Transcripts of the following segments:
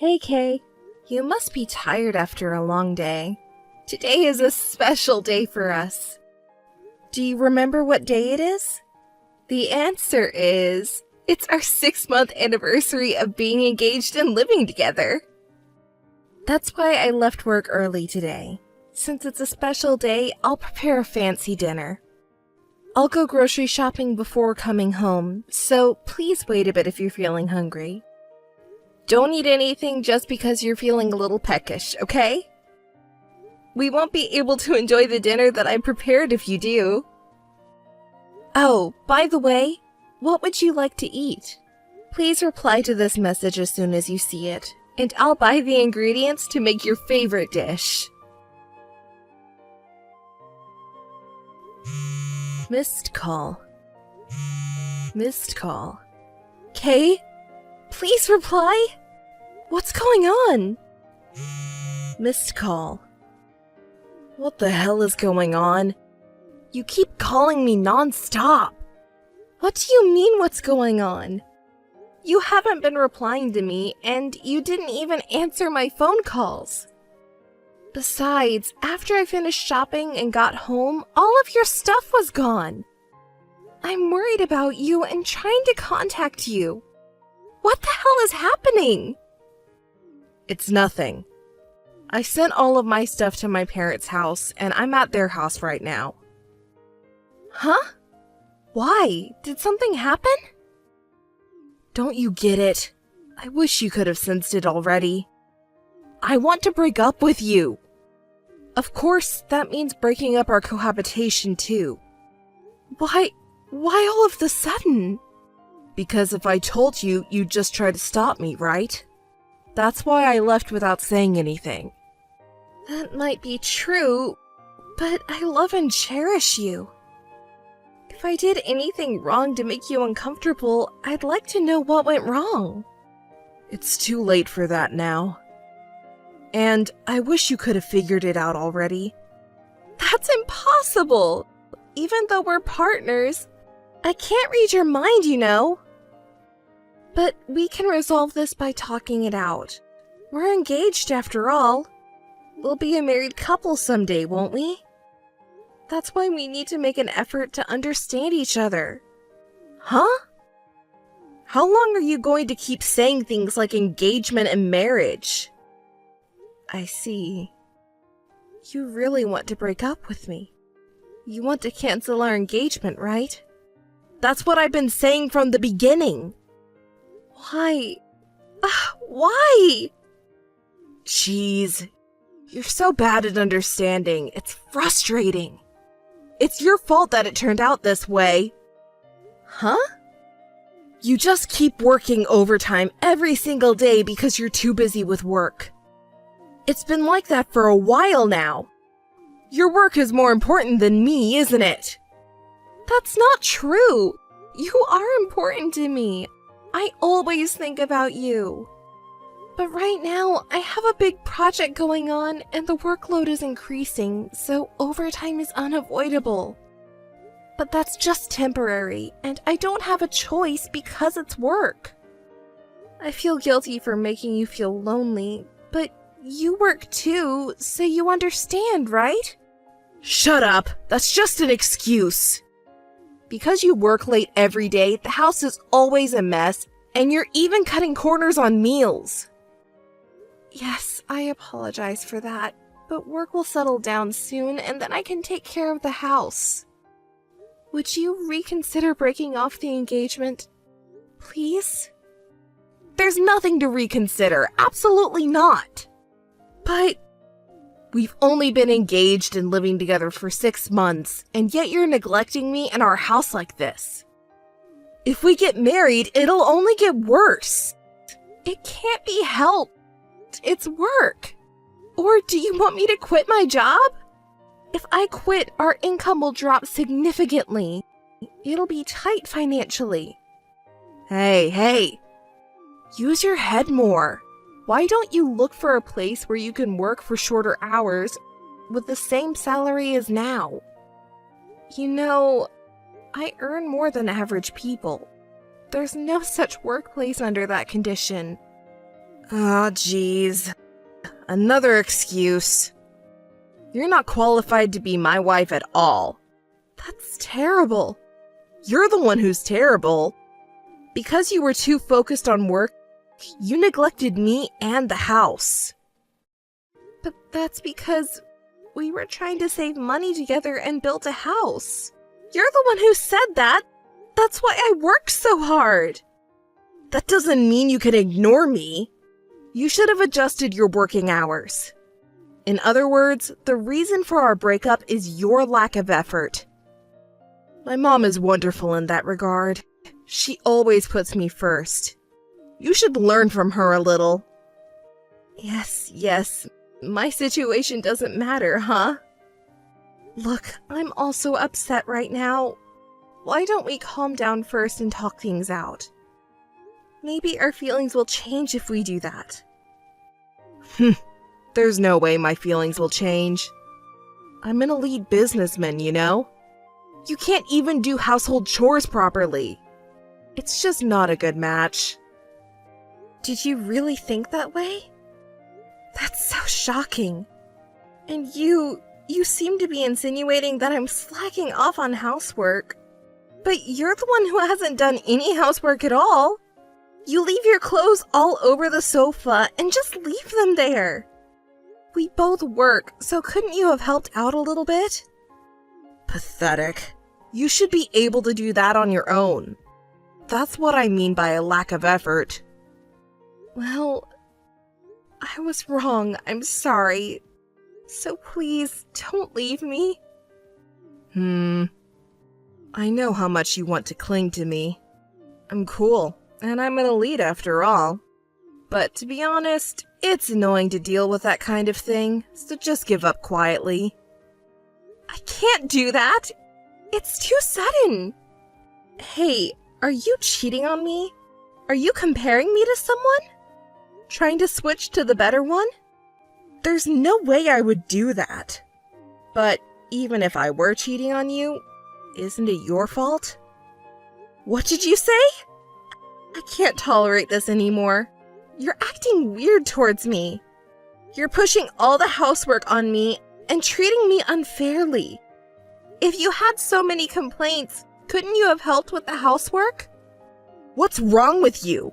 Hey Kay, you must be tired after a long day. Today is a special day for us. Do you remember what day it is? The answer is, it's our 6-month anniversary of being engaged and living together. That's why I left work early today. Since it's a special day, I'll prepare a fancy dinner. I'll go grocery shopping before coming home, so please wait a bit if you're feeling hungry. Don't eat anything just because you're feeling a little peckish, okay? We won't be able to enjoy the dinner that I prepared if you do. Oh, by the way, what would you like to eat? Please reply to this message as soon as you see it, and I'll buy the ingredients to make your favorite dish. Missed call. Missed call. Kay? Please reply? What's going on? Missed call. What the hell is going on? You keep calling me non-stop. What do you mean what's going on? You haven't been replying to me, and you didn't even answer my phone calls. Besides, after I finished shopping and got home, all of your stuff was gone. I'm worried about you and trying to contact you. What the hell is happening? It's nothing. I sent all of my stuff to my parents' house, and I'm at their house right now. Huh? Why? Did something happen? Don't you get it? I wish you could have sensed it already. I want to break up with you. Of course, that means breaking up our cohabitation too. Why all of the sudden? Because if I told you, you'd just try to stop me, right? That's why I left without saying anything. That might be true, but I love and cherish you. If I did anything wrong to make you uncomfortable, I'd like to know what went wrong. It's too late for that now. And I wish you could have figured it out already. That's impossible! Even though we're partners, I can't read your mind, you know. But we can resolve this by talking it out. We're engaged after all. We'll be a married couple someday, won't we? That's why we need to make an effort to understand each other. Huh? How long are you going to keep saying things like engagement and marriage? I see. You really want to break up with me. You want to cancel our engagement, right? That's what I've been saying from the beginning. Why? Why? Jeez. You're so bad at understanding. It's frustrating. It's your fault that it turned out this way. Huh? You just keep working overtime every single day because you're too busy with work. It's been like that for a while now. Your work is more important than me, isn't it? That's not true. You are important to me. I always think about you. But right now, I have a big project going on and the workload is increasing, so overtime is unavoidable. But that's just temporary, and I don't have a choice because it's work. I feel guilty for making you feel lonely, but you work too, so you understand, right? Shut up! That's just an excuse! Because you work late every day, the house is always a mess, and you're even cutting corners on meals. Yes, I apologize for that, but work will settle down soon, and then I can take care of the house. Would you reconsider breaking off the engagement? Please? There's nothing to reconsider, absolutely not! But we've only been engaged and living together for 6 months, and yet you're neglecting me and our house like this. If we get married, it'll only get worse. It can't be helped. It's work. Or do you want me to quit my job? If I quit, our income will drop significantly. It'll be tight financially. Hey. Use your head more. Why don't you look for a place where you can work for shorter hours with the same salary as now? You know, I earn more than average people. There's no such workplace under that condition. Ah, jeez. Another excuse. You're not qualified to be my wife at all. That's terrible. You're the one who's terrible. Because you were too focused on work, you neglected me and the house. But that's because we were trying to save money together and build a house. You're the one who said that. That's why I worked so hard. That doesn't mean you can ignore me. You should have adjusted your working hours. In other words, the reason for our breakup is your lack of effort. My mom is wonderful in that regard. She always puts me first. You should learn from her a little. Yes, my situation doesn't matter, huh? Look, I'm also upset right now. Why don't we calm down first and talk things out? Maybe our feelings will change if we do that. There's no way my feelings will change. I'm an elite businessman, you know? You can't even do household chores properly. It's just not a good match. Did you really think that way? That's so shocking. And you seem to be insinuating that I'm slacking off on housework. But you're the one who hasn't done any housework at all. You leave your clothes all over the sofa and just leave them there. We both work, so couldn't you have helped out a little bit? Pathetic. You should be able to do that on your own. That's what I mean by a lack of effort. Well, I was wrong. I'm sorry. So please, don't leave me. I know how much you want to cling to me. I'm cool, and I'm an elite after all. But to be honest, it's annoying to deal with that kind of thing, so just give up quietly. I can't do that! It's too sudden! Hey, are you cheating on me? Are you comparing me to someone? Trying to switch to the better one? There's no way I would do that. But even if I were cheating on you, isn't it your fault? What did you say? I can't tolerate this anymore. You're acting weird towards me. You're pushing all the housework on me and treating me unfairly. If you had so many complaints, couldn't you have helped with the housework? What's wrong with you?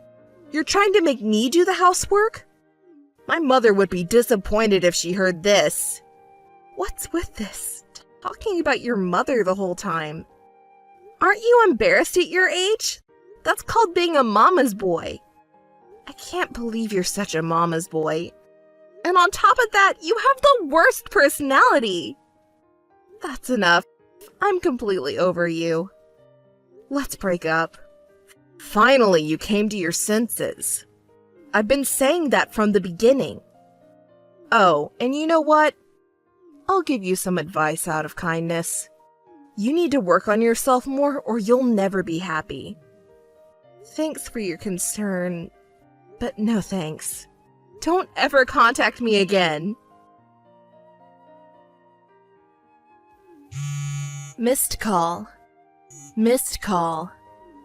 You're trying to make me do the housework? My mother would be disappointed if she heard this. What's with this? Talking about your mother the whole time. Aren't you embarrassed at your age? That's called being a mama's boy. I can't believe you're such a mama's boy. And on top of that, you have the worst personality. That's enough. I'm completely over you. Let's break up. Finally, you came to your senses. I've been saying that from the beginning. Oh, and you know what? I'll give you some advice out of kindness. You need to work on yourself more or you'll never be happy. Thanks for your concern, but no thanks. Don't ever contact me again. Missed call. Missed call.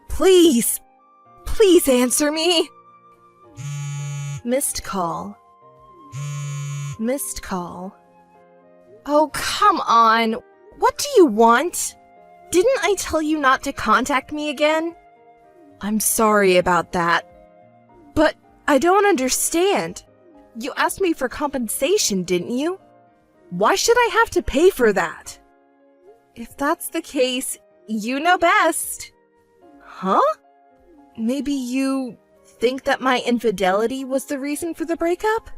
Please! Please answer me! Missed call. Missed call. Oh, come on! What do you want? Didn't I tell you not to contact me again? I'm sorry about that. But I don't understand. You asked me for compensation, didn't you? Why should I have to pay for that? If that's the case, you know best. Huh? Maybe you think that my infidelity was the reason for the breakup?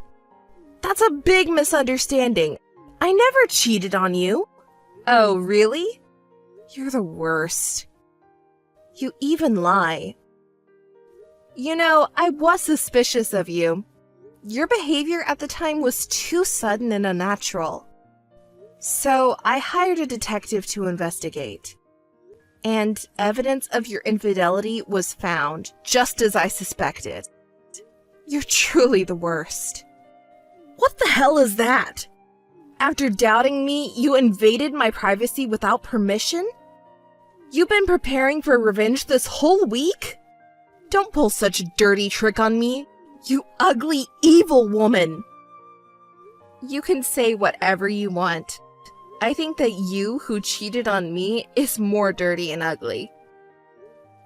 That's a big misunderstanding. I never cheated on you. Oh, really? You're the worst. You even lie. You know, I was suspicious of you. Your behavior at the time was too sudden and unnatural. So I hired a detective to investigate. And evidence of your infidelity was found, just as I suspected. You're truly the worst. What the hell is that? After doubting me, you invaded my privacy without permission? You've been preparing for revenge this whole week? Don't pull such a dirty trick on me. You ugly, evil woman! You can say whatever you want. I think that you who cheated on me is more dirty and ugly.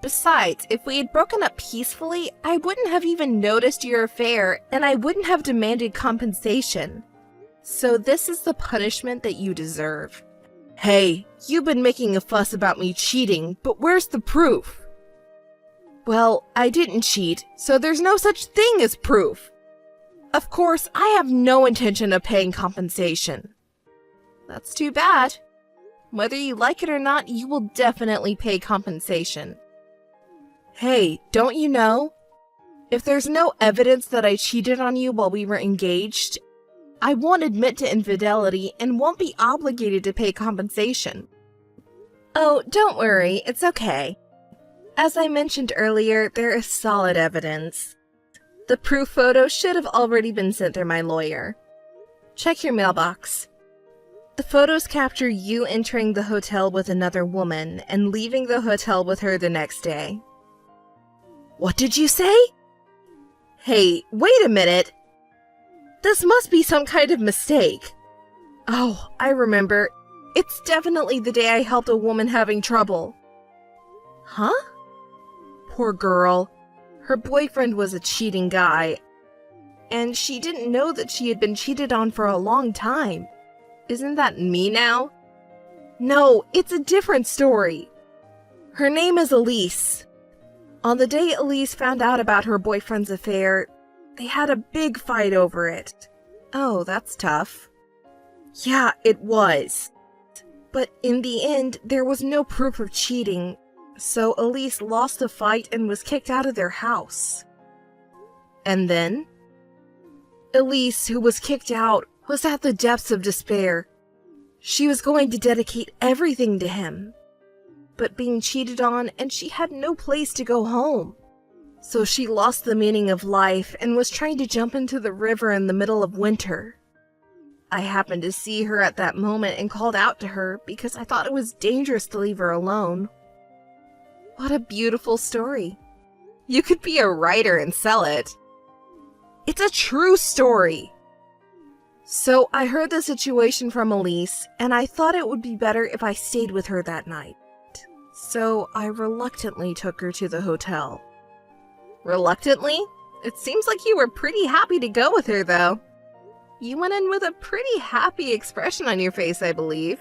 Besides, if we had broken up peacefully, I wouldn't have even noticed your affair, and I wouldn't have demanded compensation. So this is the punishment that you deserve. Hey, you've been making a fuss about me cheating, but where's the proof? Well, I didn't cheat, so there's no such thing as proof. Of course, I have no intention of paying compensation. That's too bad. Whether you like it or not, you will definitely pay compensation. Hey, don't you know? If there's no evidence that I cheated on you while we were engaged, I won't admit to infidelity and won't be obligated to pay compensation. Oh, don't worry, it's okay. As I mentioned earlier, there is solid evidence. The proof photo should have already been sent through my lawyer. Check your mailbox. The photos capture you entering the hotel with another woman and leaving the hotel with her the next day. What did you say? Hey, wait a minute. This must be some kind of mistake. Oh, I remember. It's definitely the day I helped a woman having trouble. Huh? Poor girl. Her boyfriend was a cheating guy, and she didn't know that she had been cheated on for a long time. Isn't that me now? No, it's a different story. Her name is Elise. On the day Elise found out about her boyfriend's affair, they had a big fight over it. Oh, that's tough. Yeah, it was. But in the end, there was no proof of cheating, so Elise lost the fight and was kicked out of their house. And then? Elise, who was kicked out, was at the depths of despair. She was going to dedicate everything to him, but being cheated on, and she had no place to go home. So she lost the meaning of life and was trying to jump into the river in the middle of winter. I happened to see her at that moment and called out to her because I thought it was dangerous to leave her alone. What a beautiful story. You could be a writer and sell it. It's a true story. So I heard the situation from Elise, and I thought it would be better if I stayed with her that night. So I reluctantly took her to the hotel. Reluctantly? It seems like you were pretty happy to go with her, though. You went in with a pretty happy expression on your face, I believe.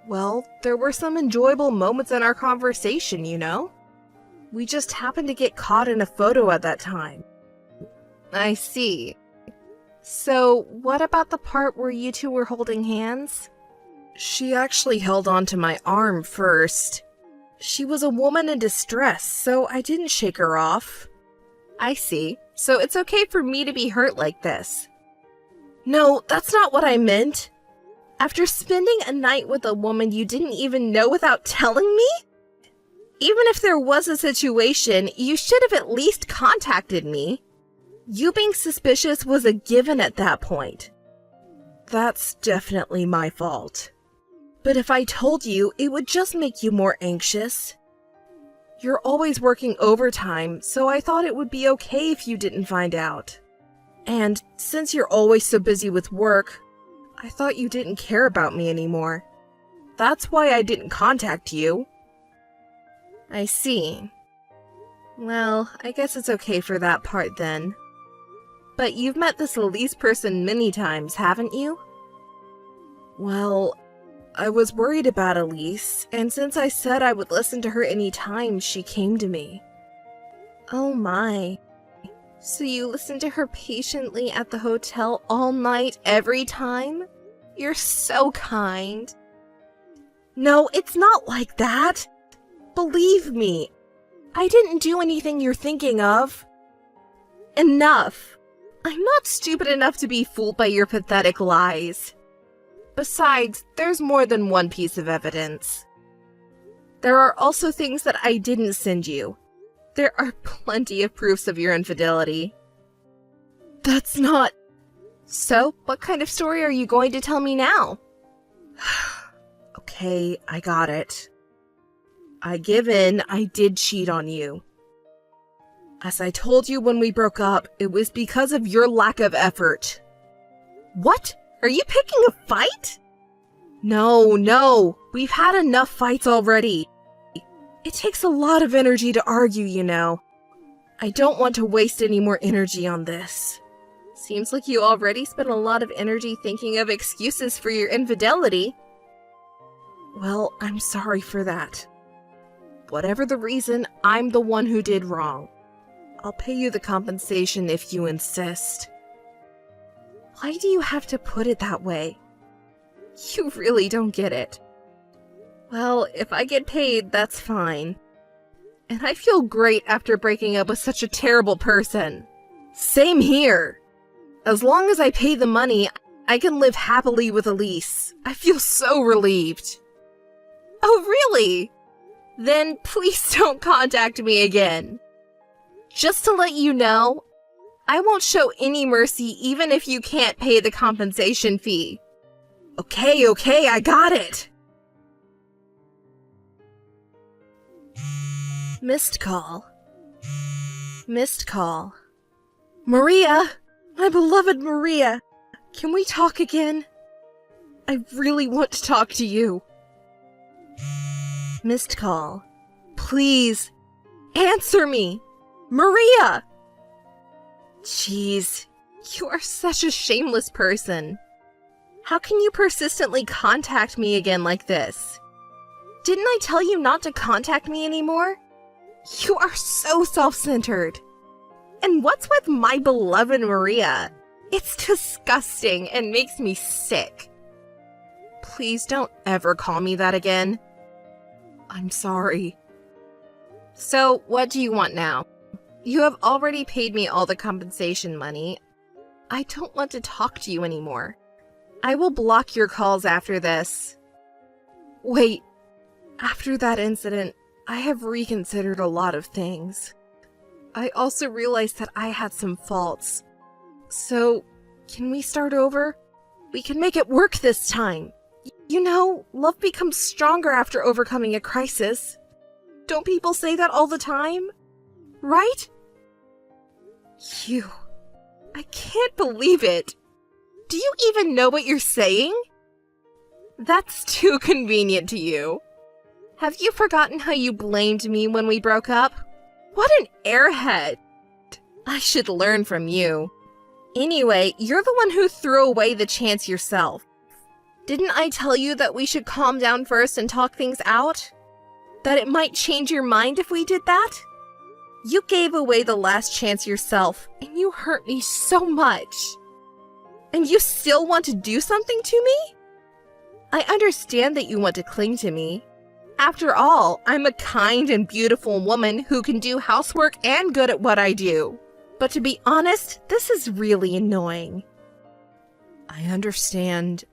Well, there were some enjoyable moments in our conversation, you know? We just happened to get caught in a photo at that time. I see. So, what about the part where you two were holding hands? She actually held on to my arm first. She was a woman in distress, so I didn't shake her off. I see. So it's okay for me to be hurt like this. No, that's not what I meant. After spending a night with a woman you didn't even know without telling me? Even if there was a situation, you should have at least contacted me. You being suspicious was a given at that point. That's definitely my fault. But if I told you, it would just make you more anxious. You're always working overtime, so I thought it would be okay if you didn't find out. And since you're always so busy with work, I thought you didn't care about me anymore. That's why I didn't contact you. I see. Well, I guess it's okay for that part then. But you've met this Elise person many times, haven't you? Well, I was worried about Elise, and since I said I would listen to her any time, she came to me. Oh my. So you listened to her patiently at the hotel all night, every time? You're so kind. No, it's not like that. Believe me, I didn't do anything you're thinking of. Enough. I'm not stupid enough to be fooled by your pathetic lies. Besides, there's more than one piece of evidence. There are also things that I didn't send you. There are plenty of proofs of your infidelity. That's not... So, what kind of story are you going to tell me now? Okay, I got it. I give in, I did cheat on you. As I told you when we broke up, it was because of your lack of effort. What? Are you picking a fight? No. We've had enough fights already. It takes a lot of energy to argue, you know. I don't want to waste any more energy on this. Seems like you already spent a lot of energy thinking of excuses for your infidelity. Well, I'm sorry for that. Whatever the reason, I'm the one who did wrong. I'll pay you the compensation if you insist. Why do you have to put it that way? You really don't get it. Well, if I get paid, that's fine. And I feel great after breaking up with such a terrible person. Same here. As long as I pay the money, I can live happily with Elise. I feel so relieved. Oh, really? Then please don't contact me again. Just to let you know, I won't show any mercy even if you can't pay the compensation fee. Okay, I got it. Missed call. Maria! My beloved Maria! Can we talk again? I really want to talk to you. Missed call. Please, answer me! Maria! Jeez, you are such a shameless person. How can you persistently contact me again like this? Didn't I tell you not to contact me anymore? You are so self-centered. And what's with my beloved Maria? It's disgusting and makes me sick. Please don't ever call me that again. I'm sorry. So, what do you want now? You have already paid me all the compensation money. I don't want to talk to you anymore. I will block your calls after this. Wait, after that incident, I have reconsidered a lot of things. I also realized that I had some faults. So, can we start over? We can make it work this time. You know, love becomes stronger after overcoming a crisis. Don't people say that all the time? Right? I can't believe it. Do you even know what you're saying? That's too convenient to you. Have you forgotten how you blamed me when we broke up? What an airhead. I should learn from you. Anyway, you're the one who threw away the chance yourself. Didn't I tell you that we should calm down first and talk things out? That it might change your mind if we did that? You gave away the last chance yourself, and you hurt me so much. And you still want to do something to me? I understand that you want to cling to me. After all, I'm a kind and beautiful woman who can do housework and good at what I do. But to be honest, this is really annoying. I understand.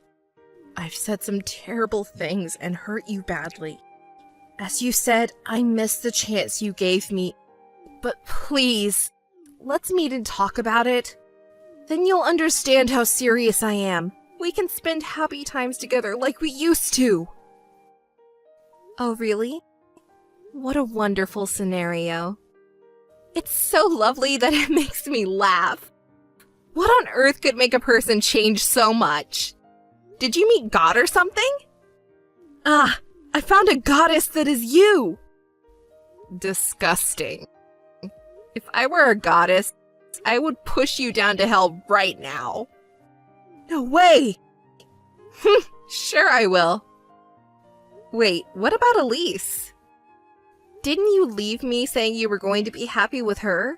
I've said some terrible things and hurt you badly. As you said, I missed the chance you gave me. But please, let's meet and talk about it. Then you'll understand how serious I am. We can spend happy times together like we used to. Oh, really? What a wonderful scenario. It's so lovely that it makes me laugh. What on earth could make a person change so much? Did you meet God or something? Ah, I found a goddess that is you! Disgusting. If I were a goddess, I would push you down to hell right now. No way! Sure I will. Wait, what about Elise? Didn't you leave me saying you were going to be happy with her?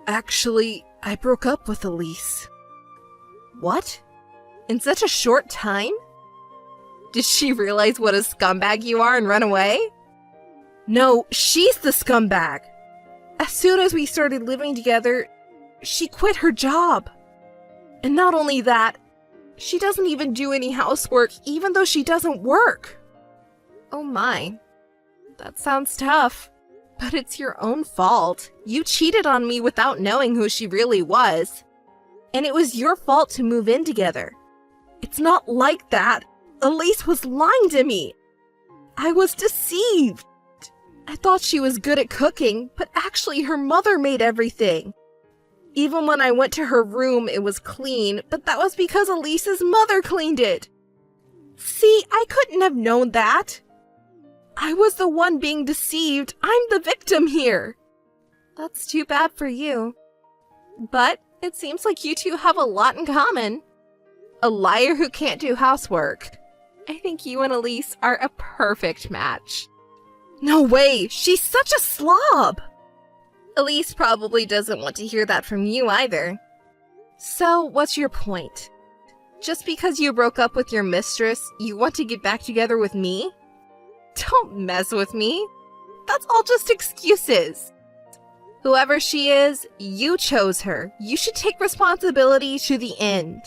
Actually, I broke up with Elise. What? In such a short time? Did she realize what a scumbag you are and run away? No, she's the scumbag. As soon as we started living together, she quit her job. And not only that, she doesn't even do any housework even though she doesn't work. Oh my, that sounds tough. But it's your own fault. You cheated on me without knowing who she really was. And it was your fault to move in together. It's not like that. Elise was lying to me. I was deceived. I thought she was good at cooking, but actually her mother made everything. Even when I went to her room, it was clean, but that was because Elise's mother cleaned it. See, I couldn't have known that. I was the one being deceived. I'm the victim here. That's too bad for you. But it seems like you two have a lot in common. A liar who can't do housework. I think you and Elise are a perfect match. No way! She's such a slob! Elise probably doesn't want to hear that from you either. So, what's your point? Just because you broke up with your mistress, you want to get back together with me? Don't mess with me. That's all just excuses. Whoever she is, you chose her. You should take responsibility to the end.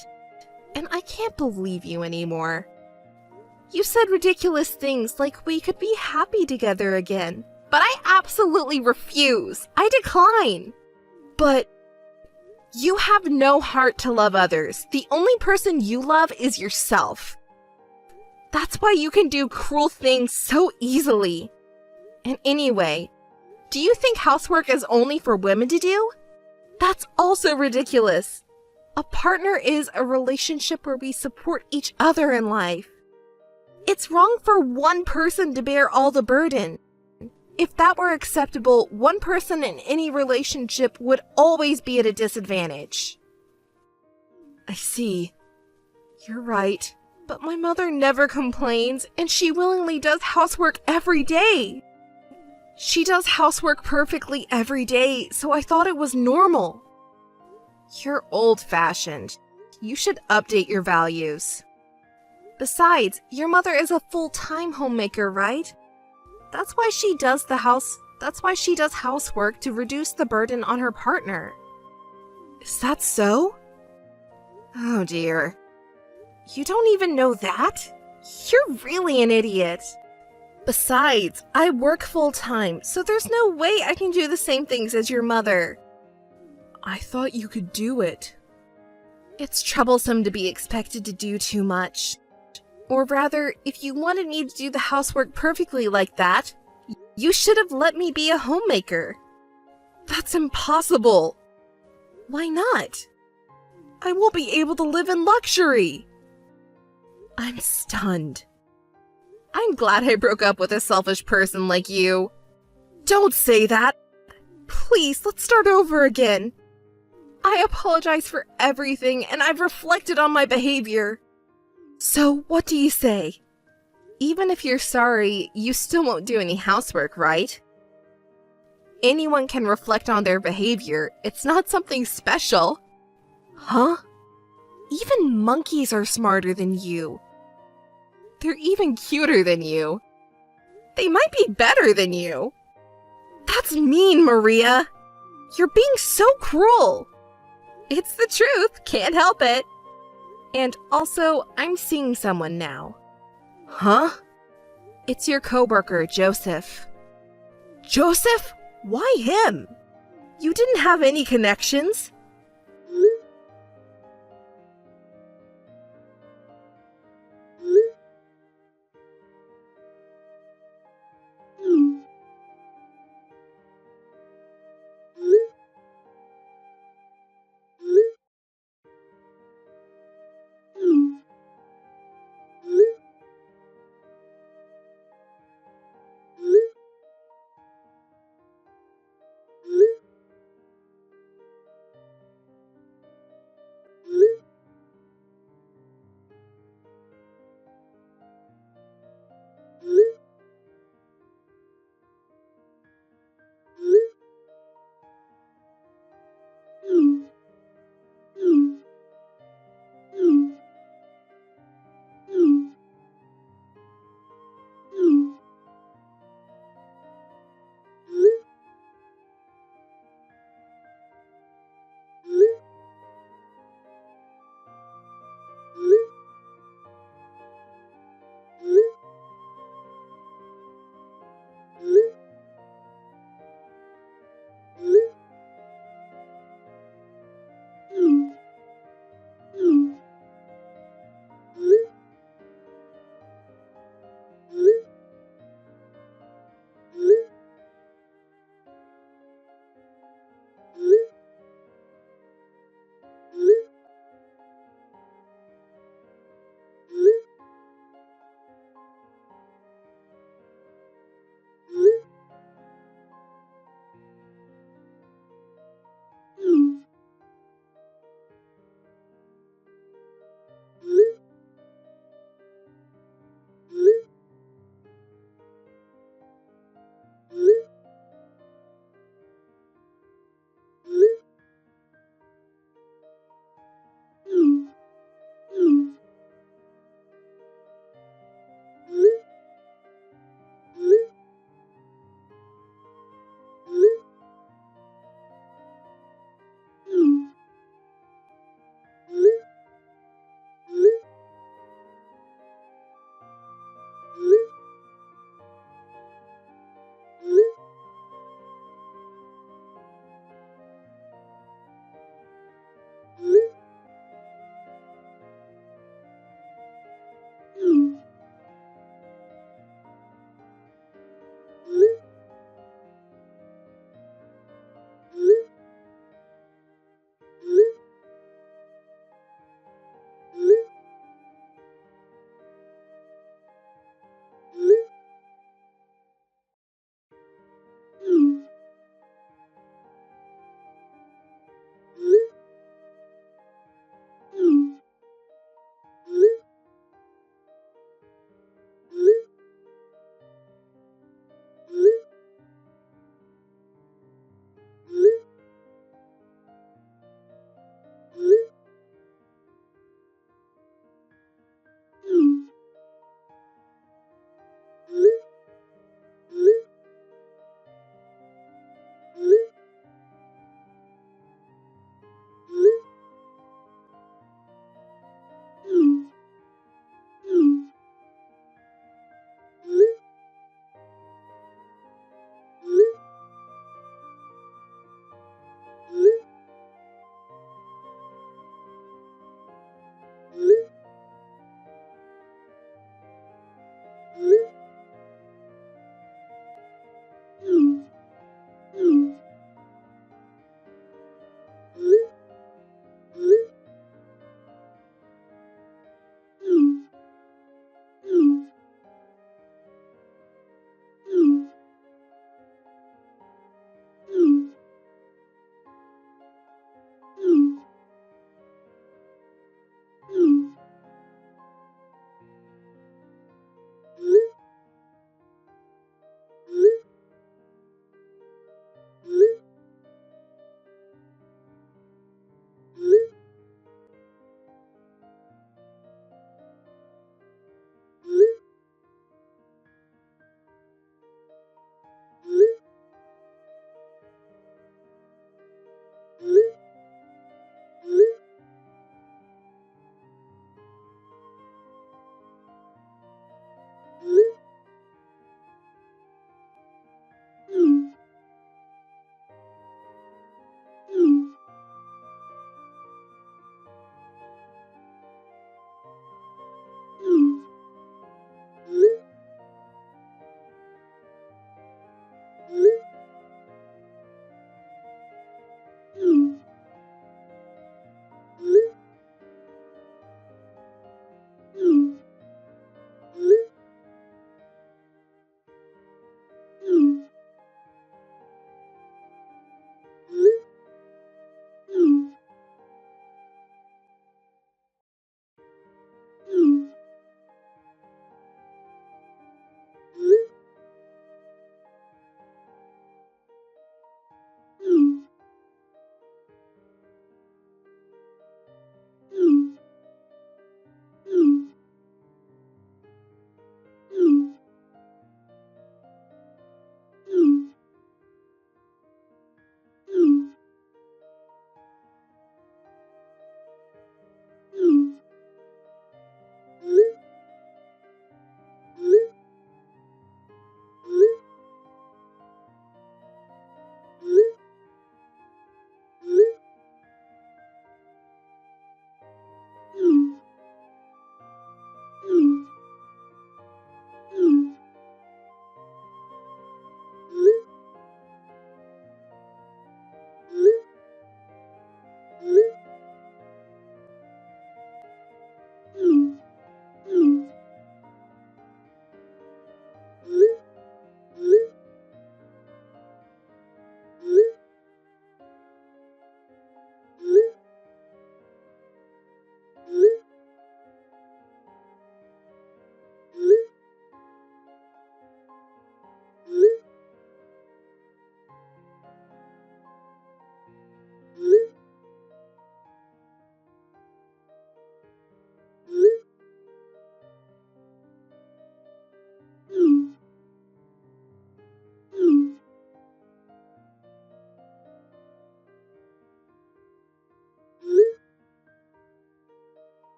And I can't believe you anymore. You said ridiculous things like we could be happy together again. But I absolutely refuse. I decline. But you have no heart to love others. The only person you love is yourself. That's why you can do cruel things so easily. And anyway, do you think housework is only for women to do? That's also ridiculous. A partner is a relationship where we support each other in life. It's wrong for one person to bear all the burden. If that were acceptable, one person in any relationship would always be at a disadvantage. I see. You're right. But my mother never complains, and she willingly does housework every day. She does housework perfectly every day, so I thought it was normal. You're old-fashioned. You should update your values. Besides, your mother is a full-time homemaker, right? That's why she does housework to reduce the burden on her partner. Is that so? Oh dear. You don't even know that? You're really an idiot. Besides, I work full-time, so there's no way I can do the same things as your mother. I thought you could do it. It's troublesome to be expected to do too much. Or rather, if you wanted me to do the housework perfectly like that, you should have let me be a homemaker. That's impossible. Why not? I won't be able to live in luxury. I'm stunned. I'm glad I broke up with a selfish person like you. Don't say that. Please, let's start over again. I apologize for everything, and I've reflected on my behavior. So, what do you say? Even if you're sorry, you still won't do any housework, right? Anyone can reflect on their behavior. It's not something special. Huh? Even monkeys are smarter than you. They're even cuter than you. They might be better than you. That's mean, Maria. You're being so cruel. It's the truth, can't help it. And also, I'm seeing someone now. Huh? It's your coworker, Joseph. Joseph? Why him? You didn't have any connections?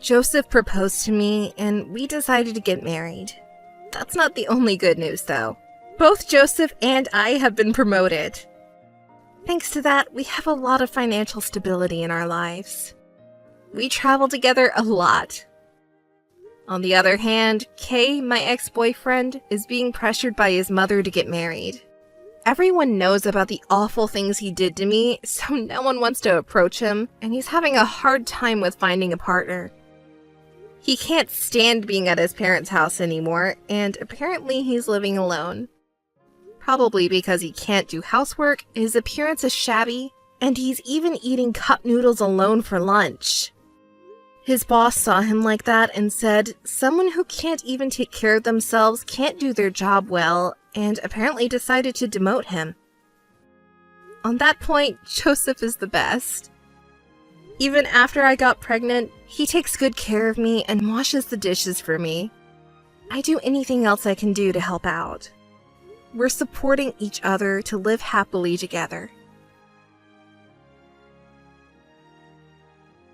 Joseph proposed to me, and we decided to get married. That's not the only good news, though. Both Joseph and I have been promoted. Thanks to that, we have a lot of financial stability in our lives. We travel together a lot. On the other hand, Kay, my ex-boyfriend, is being pressured by his mother to get married. Everyone knows about the awful things he did to me, so no one wants to approach him, and he's having a hard time with finding a partner. He can't stand being at his parents' house anymore, and apparently he's living alone. Probably because he can't do housework, his appearance is shabby, and he's even eating cup noodles alone for lunch. His boss saw him like that and said, someone who can't even take care of themselves can't do their job well, and apparently decided to demote him. On that point, Joseph is the best. Even after I got pregnant, he takes good care of me and washes the dishes for me. I do anything else I can do to help out. We're supporting each other to live happily together.